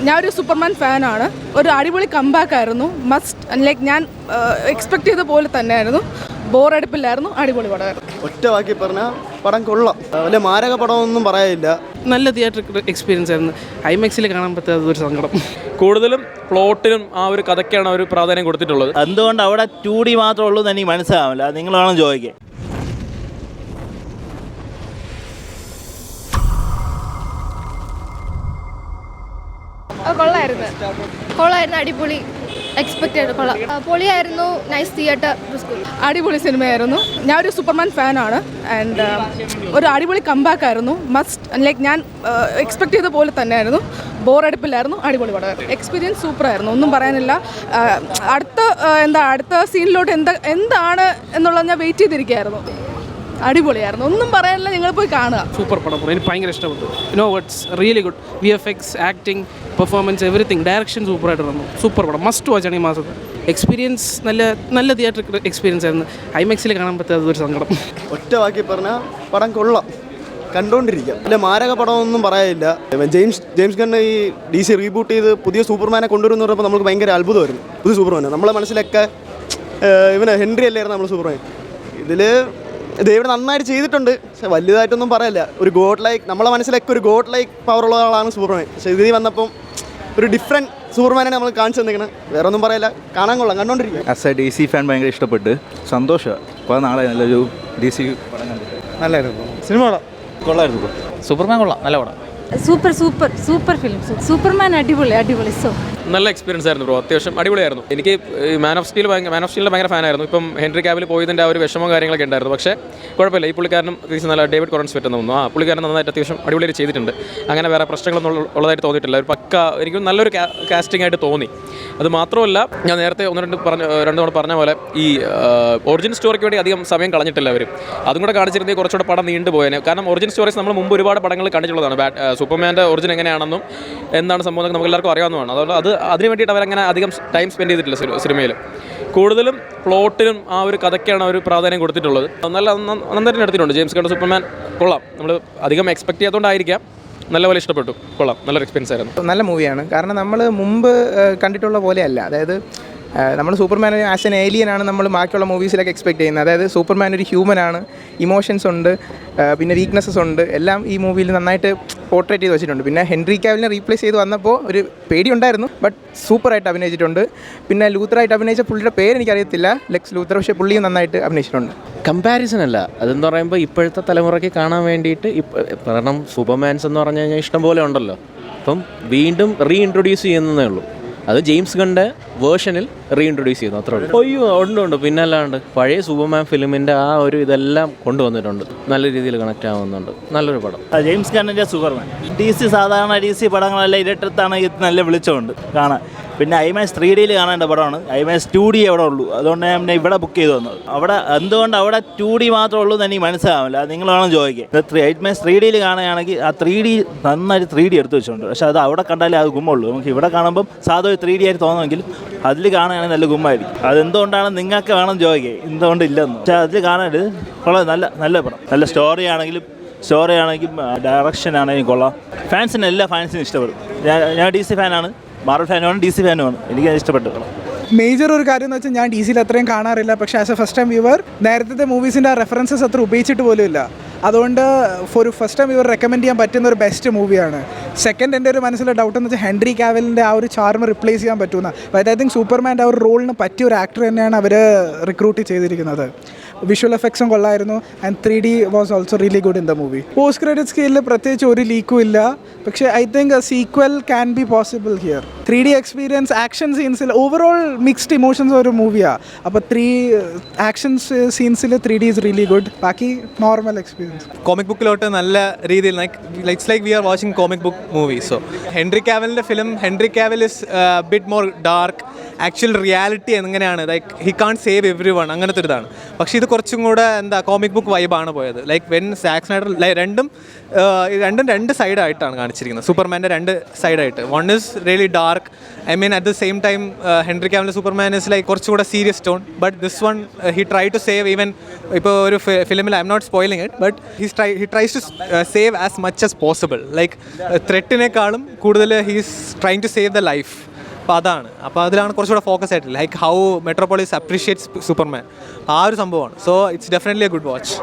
ഞാനൊരു സൂപ്പർമാൻ ഫാനാണ്. ഒരു അടിപൊളി കംബാക്ക് ആയിരുന്നു. മസ്റ്റ് ലൈക്ക് ഞാൻ എക്സ്പെക്ട് ചെയ്ത പോലെ തന്നെയായിരുന്നു. ബോറടിപ്പില്ലായിരുന്നു. അടിപൊളി പടമായിരുന്നു. ഒറ്റ വാക്കി പറഞ്ഞാൽ പടം കൊള്ളാം. വലിയ മാരക പടമൊന്നും പറയാനില്ല. നല്ല തിയേറ്റർ എക്സ്പീരിയൻസ് ആയിരുന്നു. ഐമാക്സിൽ കാണാൻ പറ്റാത്ത ഒരു സങ്കടം. കൂടുതലും പ്ലോട്ടിനും ആ ഒരു കഥയ്ക്കാണ് ഒരു പ്രാധാന്യം കൊടുത്തിട്ടുള്ളത്. എന്തുകൊണ്ട് അവിടെ 2D മാത്രമേ ഉള്ളൂ എന്ന് എനിക്ക് മനസ്സിലാവില്ല. നിങ്ങൾ വേണം ചോദിക്കാൻ. കൊള്ളായിരുന്നു. അടിപൊളി. എക്സ്പെക്ട് ചെയ്തു കൊള്ളാം. പൊളിയായിരുന്നു. Nice theatre. അടിപൊളി സിനിമയായിരുന്നു. ഞാനൊരു സൂപ്പർമാൻ ഫാനാണ്. ആൻഡ് ഒരു അടിപൊളി കംബാക്ക് ആയിരുന്നു. മസ്റ്റ് ലൈക്ക് ഞാൻ എക്സ്പെക്ട് ചെയ്ത പോലെ തന്നെയായിരുന്നു. ബോറടിപ്പില്ലായിരുന്നു. അടിപൊളി പടമായിരുന്നു. എക്സ്പീരിയൻസ് സൂപ്പറായിരുന്നു. ഒന്നും പറയാനില്ല. അടുത്ത സീനിലോട്ട് എന്താണ് എന്നുള്ളത് ഞാൻ വെയിറ്റ് ചെയ്തിരിക്കുകയായിരുന്നു. അടിപൊളിയായിരുന്നു. ഒന്നും പറയാനില്ല. നിങ്ങൾ പോയി കാണുക. സൂപ്പർ പടം. എനിക്ക് ഭയങ്കര ഇഷ്ടപ്പെട്ടു. No words. Really good. VFX, acting, performance, everything. Direction സൂപ്പറായിട്ട് വന്നു. സൂപ്പർ പടം. മസ്റ്റ് വാച്ച് ആണ് ഈ മാസത്തെ. എക്സ്പീരിയൻസ് നല്ല തിയേറ്റർ എക്സ്പീരിയൻസ് ആയിരുന്നു. ഐമാക്സിൽ കാണാൻ പറ്റാത്ത ഒരു സങ്കടം. ഒറ്റ വാക്കി പറഞ്ഞാൽ പടം കൊള്ളാം. കണ്ടുകൊണ്ടിരിക്കാം. വലിയ മാരക പടമൊന്നും പറയാനില്ല. ജെയിംസ് ഗൺ ഈ DC റീബൂട്ട് ചെയ്ത് പുതിയ സൂപ്പർമാനെ കൊണ്ടുവരുമെന്ന് പറഞ്ഞപ്പോൾ നമുക്ക് ഭയങ്കര അത്ഭുതമായിരുന്നു. പുതിയ സൂപ്പർമാൻ നമ്മളെ മനസ്സിലൊക്കെ ഇവന് ഹെൻറി അല്ലായിരുന്നു നമ്മൾ സൂപ്പർമാൻ. ഇതിൽ ദൈവം നന്നായിട്ട് ചെയ്തിട്ടുണ്ട്. പക്ഷെ വലുതായിട്ടൊന്നും പറയില്ല. ഒരു ഗോഡ് ലൈക്ക് നമ്മളെ മനസ്സിലൊക്കെ ഒരു ഗോഡ് ലൈക്ക് പവറുള്ള ആളാണ് സൂപ്പർമാൻ. പക്ഷേ ഇതിൽ വന്നപ്പം ഒരു ഡിഫറെൻറ്റ് സൂപ്പർമാനെ നമ്മൾ കാണിച്ചു തന്നിരിക്കണം. വേറെ ഒന്നും പറയില്ല. കാണാൻ കൊള്ളാം. കണ്ടോണ്ടിരിക്കുക. ആസ് എ DC ഫാൻ ഭയങ്കര ഇഷ്ടപ്പെട്ട് സന്തോഷമാണ്. അപ്പോൾ നാളെ നല്ലൊരു DC പടം കണ്ടിട്ട് നല്ലായിരുന്നു. സിനിമ കൊള്ളായിരുന്നു. സൂപ്പർമാൻ കൊള്ളാം. നല്ല പടം. Super film. സൂപ്പർമാൻ അടിപൊളി. സോ നല്ല എക്സ്പീരിയൻസ് ആയിരുന്നു ബ്രോ. അത്യാവശ്യം അടിപൊളിയായിരുന്നു. എനിക്ക് മാൻ ഓഫ് സ്റ്റീലിൻ്റെ ഭയങ്കര ഫാനായിരുന്നു. ഇപ്പം ഹെൻറി കാവിൽ പോയതിൻ്റെ ആ ഒരു വിഷമവും കാര്യങ്ങളൊക്കെ ഉണ്ടായിരുന്നു. പക്ഷേ കുഴപ്പമില്ല. ഈ പുള്ളിക്കാരനും അത്യാവശ്യം നല്ല ഡേവിഡ് കോറൻസ് പറ്റുന്നു തോന്നുന്നു. പുള്ളിക്കാരൻ നന്നായിട്ട് അത്യാവശ്യം അടിപൊളിയായിട്ട് ചെയ്തിട്ടുണ്ട്. അങ്ങനെ വേറെ പ്രശ്നങ്ങളൊന്നും ഉള്ളതായിട്ട് തോന്നിയിട്ടില്ല. ഒരു പക്ക എനിക്ക് നല്ലൊരു കാസ്റ്റിംഗ് ആയിട്ട് തോന്നി. അത് മാത്രമല്ല, ഞാൻ നേരത്തെ രണ്ട് തവണ പറഞ്ഞ പോലെ ഈ ഒറിജിൻ സ്റ്റോറിക്ക് വേണ്ടി അധികം സമയം കളഞ്ഞിട്ടില്ല അവർ. അതും കൂടെ കാണിച്ചിരുന്നെങ്കിൽ കുറച്ചുകൂടെ പടം നീണ്ടുപോയേനെ. കാരണം ഒറിജിൻ സ്റ്റോറീസ് നമ്മൾ മുമ്പ് ഒരുപാട് പടങ്ങൾ കണ്ടിട്ടുള്ളതാണ്. സൂപ്പർമാൻ്റെ ഒറിജിൻ എങ്ങനെയാണെന്നും എന്താണ് സംഭവം നമുക്ക് എല്ലാവർക്കും അറിയാവുന്നതാണ്. അതുകൊണ്ട് അതിന് വേണ്ടിയിട്ട് അവരങ്ങനെ അധികം ടൈം സ്പെൻഡ് ചെയ്തിട്ടില്ല സിനിമയിൽ. കൂടുതലും പ്ലോട്ടിനും ആ ഒരു കഥയ്ക്കാണ് ഒരു പ്രാധാന്യം കൊടുത്തിട്ടുള്ളത്. നല്ല നന്നായിട്ട് എടുത്തിട്ടുണ്ട്. ജെയിംസ് ഗൺ സൂപ്പർമാൻ കൊള്ളാം. നമ്മൾ അധികം എക്സ്പെക്ട് ചെയ്യാത്തതുകൊണ്ടായിരിക്കാം നല്ലപോലെ ഇഷ്ടപ്പെട്ടു. കൊള്ളാം. നല്ലൊരു എക്സ്പീരിയൻസ് ആയിരുന്നു. നല്ല മൂവിയാണ്. കാരണം നമ്മൾ മുമ്പ് കണ്ടിട്ടുള്ള പോലെയല്ല. അതായത് നമ്മൾ സൂപ്പർമാൻ ആസ് എൻ ഏലിയനാണ് നമ്മൾ ബാക്കിയുള്ള മൂവീസിലൊക്കെ എക്സ്പെക്ട് ചെയ്യുന്നത്. അതായത് സൂപ്പർമാൻ ഒരു ഹ്യൂമനാണ്. ഇമോഷൻസ് ഉണ്ട്, പിന്നെ വീക്ക്നെസ്സസ് ഉണ്ട്. എല്ലാം ഈ മൂവിയിൽ നന്നായിട്ട് പോർട്രേറ്റ് ചെയ്ത് വെച്ചിട്ടുണ്ട്. പിന്നെ ഹെൻറി കാവിലിനെ റീപ്ലേസ് ചെയ്ത് വന്നപ്പോൾ ഒരു പേടിയുണ്ടായിരുന്നു. ബട്ട് സൂപ്പറായിട്ട് അഭിനയിച്ചിട്ടുണ്ട്. പിന്നെ ലൂത്തറായിട്ട് അഭിനയിച്ച പുള്ളിയുടെ പേര് എനിക്കറിയത്തില്ല, ലെക്സ് ലൂത്തർ. പക്ഷേ പുള്ളിയും നന്നായിട്ട് അഭിനയിച്ചിട്ടുണ്ട്. കമ്പാരിസൺ അല്ല, അതെന്ന് പറയുമ്പോൾ ഇപ്പോഴത്തെ തലമുറയ്ക്ക് കാണാൻ വേണ്ടിയിട്ട് കാരണം സൂപ്പർമാൻസ് എന്ന് പറഞ്ഞു കഴിഞ്ഞാൽ ഇഷ്ടംപോലെ ഉണ്ടല്ലോ. അപ്പം വീണ്ടും റീഇൻട്രൊഡ്യൂസ് ചെയ്യുന്നതേ ഉള്ളൂ. അത് ജെയിംസ് ഗണ്ടെ വേർഷനിൽ റീഇൻട്രൊഡ്യൂസ് ചെയ്യുന്നു, അത്രേ ഉള്ളൂ. അയ്യോ ഉണ്ട്. പിന്നെ അല്ലാണ്ട് പഴയ സൂപ്പർമാൻ ഫിലിമിൻ്റെ ആ ഒരു ഇതെല്ലാം കൊണ്ടുവന്നിട്ടുണ്ട്. നല്ല രീതിയിൽ കണക്റ്റ് ആവുന്നുണ്ട്. നല്ലൊരു പടം. ജെയിംസ് ഗണ്ണിൻ്റെ സൂപ്പർമാൻ. DC സാധാരണ DC പടങ്ങളെല്ലാം ഇരട്ടത്താണ് ഇത് നല്ല വിളിച്ചുകൊണ്ട് കാണാൻ. പിന്നെ IMAX 3Dയിൽ കാണേണ്ട പടമാണ്. IMAX 2D എവിടെ ഉള്ളൂ. അതുകൊണ്ട് ഞാൻ ഇവിടെ ബുക്ക് ചെയ്ത് വന്നത്. എന്തുകൊണ്ട് അവിടെ 2D മാത്രമേ ഉള്ളൂ എന്ന് എനിക്ക് മനസ്സിലാവില്ല. നിങ്ങൾ വേണം ചോദിക്കാൻ. IMAX 3Dയിൽ കാണുകയാണെങ്കിൽ ആ 3D നന്നായിട്ട് 3D എടുത്ത് വെച്ചിട്ടുണ്ട്. പക്ഷേ അത് അവിടെ കണ്ടാലേ അത് ഗുമ്മുള്ളൂ. നമുക്ക് ഇവിടെ കാണുമ്പം സാധാ 3D ആയിട്ട് തോന്നുമെങ്കിലും അതിൽ കാണുകയാണെങ്കിൽ നല്ല ഗുമ്മായിരിക്കും. അതെന്തുകൊണ്ടാണ് നിങ്ങൾക്ക് വേണം ചോദിക്കുക. എന്തുകൊണ്ടില്ലെന്ന്. പക്ഷേ അതിൽ കാണാനായിട്ട് കൊള്ളാം. നല്ല പടം. നല്ല സ്റ്റോറി ആണെങ്കിലും ഡയറക്ഷൻ ആണെങ്കിലും കൊള്ളാം. എല്ലാ ഫാൻസിനും ഇഷ്ടപ്പെടും. ഞാൻ DC ഫാനാണ്. മാർവൽ ഫാനുമാണ്, DC ഫാനുമാണ്. എനിക്ക് ഇഷ്ടപ്പെട്ടു. മേജർ ഒരു കാര്യം എന്ന് വെച്ചാൽ ഞാൻ DC അത്രയും കാണാറില്ല. പക്ഷേ as A first time viewer നേരത്തെ മൂവീസിൻ്റെ റെഫറൻസസ് അത്ര ഉപയോഗിച്ചിട്ട് പോലും ഇല്ല. അതുകൊണ്ട് ഒരു ഫസ്റ്റ് ടൈം ഇവർ റെക്കമെൻഡ് ചെയ്യാൻ പറ്റുന്ന ഒരു ബെസ്റ്റ് മൂവിയാണ്. സെക്കൻഡ് എൻ്റെ ഒരു മനസ്സിലെ ഡൗട്ട് എന്ന് വെച്ചാൽ ഹെൻറി കാവലിൻ്റെ ആ ഒരു ചാർമ് റിപ്ലേസ് ചെയ്യാൻ പറ്റുന്ന. ഐ തിങ്ക് സൂപ്പർമാൻ്റെ ആ ഒരു റോളിന് പറ്റിയ ഒരു ആക്ടർ തന്നെയാണ് അവർ റിക്രൂട്ട് ചെയ്തിരിക്കുന്നത്. വിഷ്വൽ എഫക്ട്സും കൊള്ളായിരുന്നു. And 3D was also really good in the movie. Post credit സ്കെയിലിൽ പ്രത്യേകിച്ച് ഒരു ലീക്കും ഇല്ല. പക്ഷേ I think sequel can be possible here. 3D experience, action സീൻസിൽ ഓവറോൾ മിക്സ്ഡ് ഇമോഷൻസ് ഒരു മൂവിയാണ്. അപ്പോൾ ആക്ഷൻ സീൻസിൽ 3D ഈസ് റിയലി ഗുഡ്. ബാക്കി നോർമൽ എക്സ്പീരിയൻസ്. കോമിക് ബുക്കിലോട്ട് നല്ല രീതിയിൽ it's like we are watching comic book movie. So Henry കാവലിൻ്റെ film, Henry Cavill is bit more dark. Actual reality എങ്ങനെയാണ്, like he can't save every one, അങ്ങനത്തെ ഒരു ഇതാണ്. പക്ഷേ ഇത് കുറച്ചും കൂടെ എന്താ കോമിക് ബുക്ക് വൈബാണ് പോയത്. ലൈക്ക് വെൻ സാക് സ്നൈഡർ രണ്ടും രണ്ട് സൈഡായിട്ടാണ് കാണിച്ചിരിക്കുന്നത്. സൂപ്പർമാൻ്റെ രണ്ട് സൈഡായിട്ട്. One is really dark, I mean at the same time Henry കാവിലിൻ്റെ സൂപ്പർമാൻ ഇസ് ലൈക്ക് കുറച്ചുകൂടെ serious tone. But this one he try to save even ഇപ്പോൾ ഒരു ഫിലിമിൽ I'm not spoiling it, but he tries to save as much as possible. Like ത്രെറ്റിനേക്കാളും കൂടുതൽ he's trying to save the life. അപ്പോൾ അതാണ്, അപ്പോൾ അതിലാണ് കുറച്ചുകൂടെ ഫോക്കസ് ആയിട്ട് like how Metropolis appreciates Superman. ആ ഒരു സംഭവമാണ്. So it's definitely A good watch.